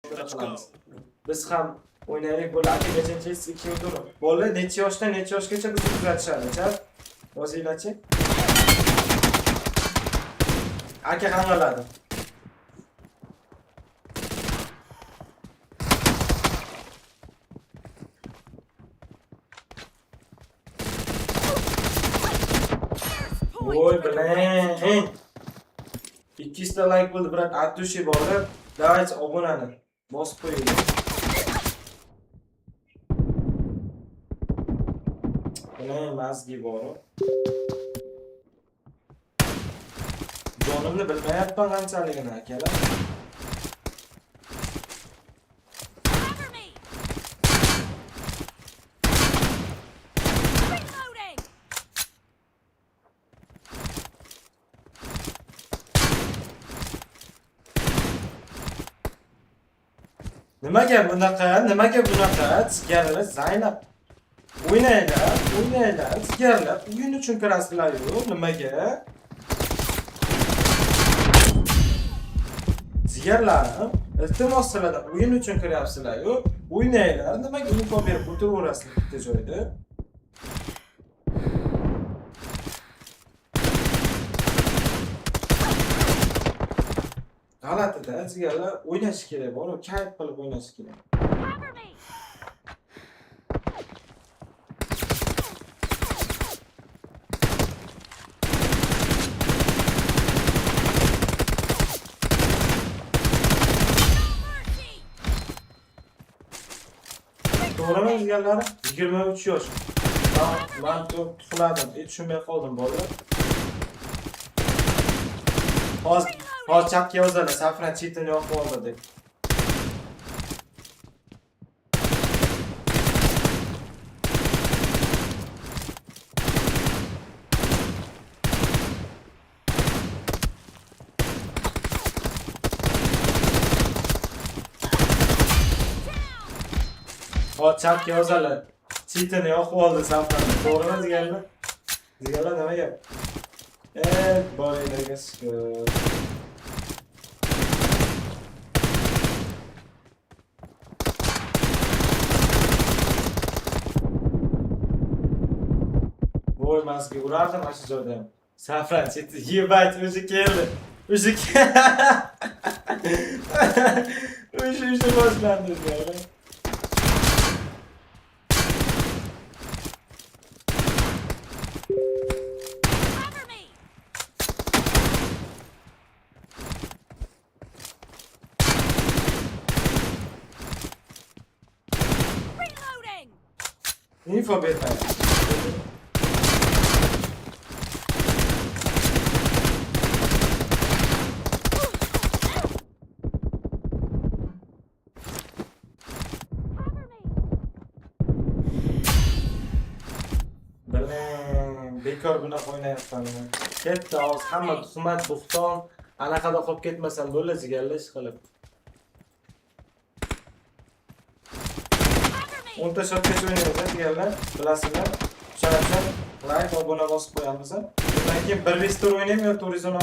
qilamiz. Biz ham o'ynaylik bo'lar. Aka nechanchi ikkinchi tur. Bolalar necha yoshdan necha yoshgacha bizni kuzatishadi, yozinglar-chi. Aka hammaladi. Voy bilan. 200 ta like bo'ldi, brat. Atushi borib, давайте obunani bosib qo'ying. Bilan mazgi bor. Jonimni bilmayapman qanchaligini, akalar. Nimaga bunaqa? Sigarlar Zaynab. O'ynaylar. Sigarlar uyun uchun kirasizlar-ku, nimaga? Sigarlarim, iltimos sizlardan o'yin uchun kiryapsizlar-ku, o'ynaylar. Nimaga info berib o'tiraverasizlar bitta joyda? G'alati-da, sigarlar o'ynash kerak, bor, kayf qilib o'ynash kerak. To'g'rimi sigarlar? 23 yosh. Men tuxladim, tushunmay qoldim bolalar. Hozir chapga yozadi, safran chetini yoqib oldi deb. Hozir chapga yozadi, chetini yoqib oldi safran. To'g'rimi deganlar? Deganlar nima gap? Boylarga shukr. Voy mazgi urardim ana shu joyda. Safran chetni yebat o'zi keldi. O'zi boshlandi yani. Info bermaydi. Bekor bunaqa o'ynayapman. Katta oz, hamma tuhmat, bo'xton, anaqada qolib ketmasam bo'ladi, sigarlar ish qilib. 10 ta shotgacha o'ynaymiz, sigarlar, bilasizlar. Shuning uchun like, obuna bosib qo'yamiz. Undan keyin 1 tur o'ynaymi yo 416.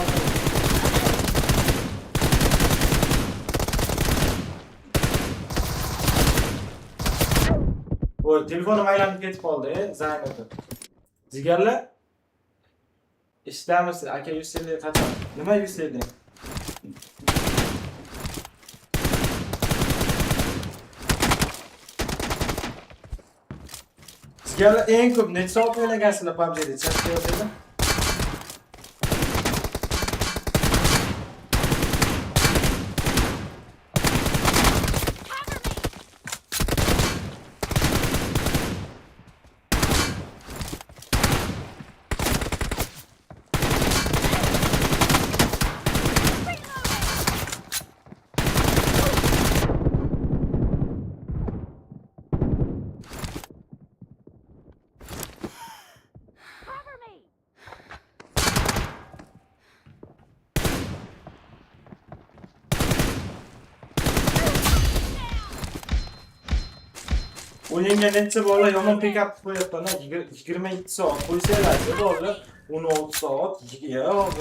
Voy, telefonim aylanib ketib qoldi, Zaynab. Sigarlar ishdamisiz? Aka 150 qachon? Nima 150? Sigarlar eng ko'p necha soat o'ynagansizlar PUBG'da? Chatga yozinglar. O'yinga necha bola yomon pick-up qo'yapti-na, 22 soat qo'ysanglar, bola 16 soat, yo'q.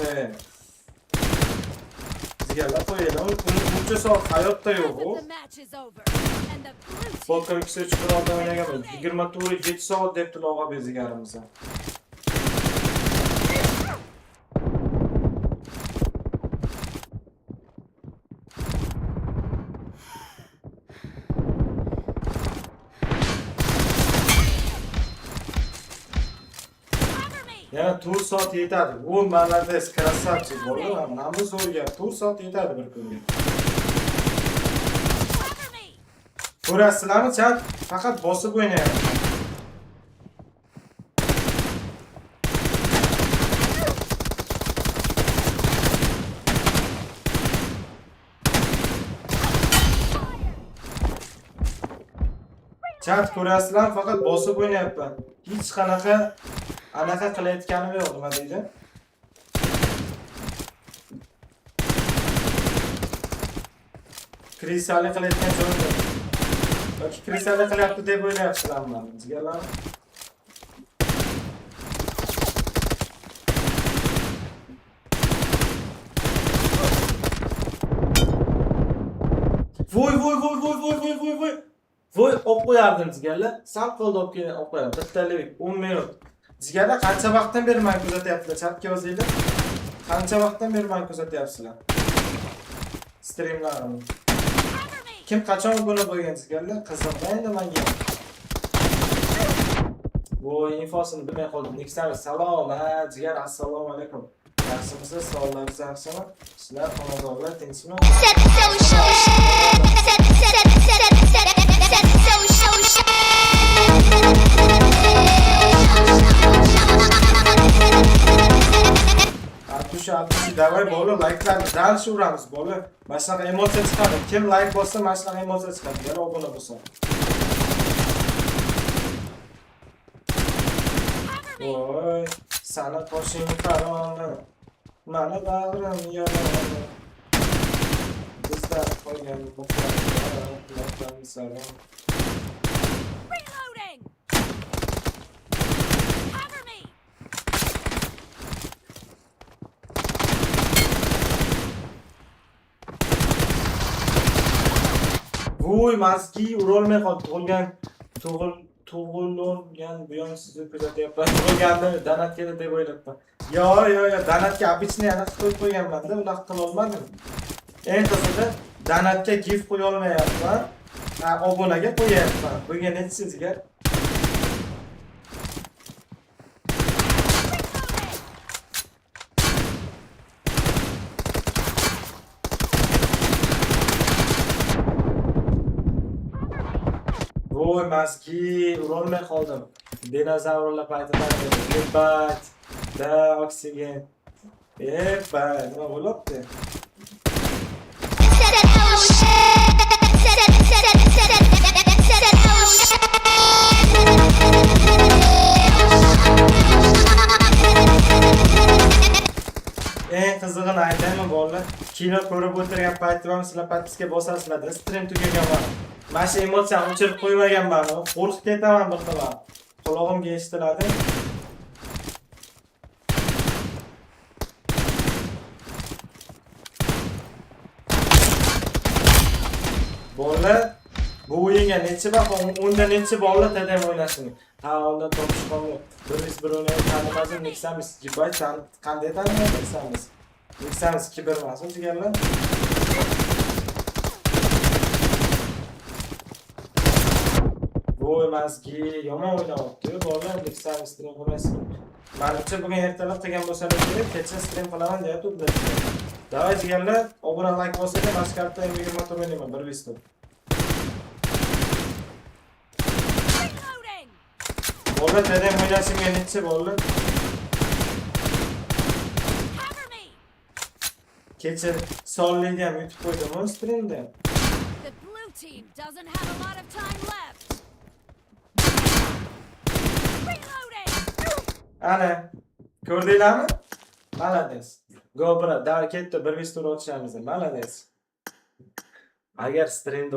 Jigarlar qo'yaylik. Buncha soat hayotda yo'q u. The match is over, and the blue team Volker 2 qurolda o'ynagan. 24 soat debdi og'a bezigarimiz. cover me. Yana 4 soat yetadi. U malades, krasavchik bo'ldi. Mana zo'r gap. 4 soat yetadi bir kunga. Cover me. Ko'rasizlarmi, chat? Faqat bosib o'ynayapti. Chat ko'rasizlar, faqat bosib o'ynayapman. Hech qanaqa anaqa qilayotganim yo'q, nima deydi? Krisali qilayotgan joyim yo'q. Yoki krisali qilyapti deb o'ylayapsizlarmi, jigarlar? Voy. Voy, o'q qo'yardim jigarlar. Sal qoldi olib kelib o'q qo'yardim. Bittalik 10 minut. Jigarlar qancha vaqtdan beri meni kuzatyapsizlar? Chatga yozinglar. Qancha vaqtdan beri meni kuzatyapsizlar? Streamlarimni. Kim qachon buni qo'ygan jigarlar? Qiziqda endi menga. Voy, infosini bilmay qoldim. Nexar salom, jigar, assalomu alaykum. Yaxshimisiz? Sog'lig'ingiz yaxshimi? Sizlar xonadonlar tinchmi? Davay bola like'larni dal uramiz bola. Mana shunaqa emotsiya chiqadi. Kim like bossa, mana shunaqa emotsiya chiqadi. Yana obuna bo'lsa. Voy, sana qo'shing qaroni. Mana bag'rim yonadi. Bizlar qo'ygan buqalardan salom. Reloading. Cover me. Voy, maski urolmay qoldi. Tug'ilgan buyon sizni kuzatyapman. Tug'ilganda danatga deb o'ylabman. Yo, danatga обычный yana qo'yib qo'yganman-da, unaqa qila olmadim. Eng qizig'i, danatga gif qo'ya olmayapman. Obunaga qo'yapman. Bunga nechisiga? Voy, maski urolmay qoldim. Dinozavrlar paytida epat, da oksigen. Nima bo'libdi? Eng qizig'ini aytaymi bolalar? Kino ko'rib o'tirgan paytimda sizlar podpiska bosasizlar, stream tugagan vaqt. Mana shu emotsiyani o'chirib qo'ymaganman. Qo'rqib ketaman bir xil. Qulog'imga eshitiladi. Bolalar, bu o'yinga necha baho, unda necha bolalar tadam o'ynashini. Ha, unda topishqon yo'q. Bir o'ynayotganimizda Nexamis Gibay qanday tanlayapsiz? Nexamis kiber emas, jigarlar. Voy, maski yomon o'ynayapti. Bolalar Nexamis stream qilmasin. Menimcha bugun ertalab qilgan bo'lsangiz kerak, kecha stream qilaman deyapti ular. Davay jigarlar, obuna like bossangiz, mashkartda 20 motor o'ynayman, 1 visto. Reloading. Bolalar tadam o'ynashimga necha bolalar? Cover me. Kecha sonlini ham yutib qo'ydim streamda. The blue team doesn't have a lot of time left. Reloading. Ana, ko'rdinglarmi? Malades. Gobra, dar ketdi, 1 visto o'tishamiz. Malades. Agar streamda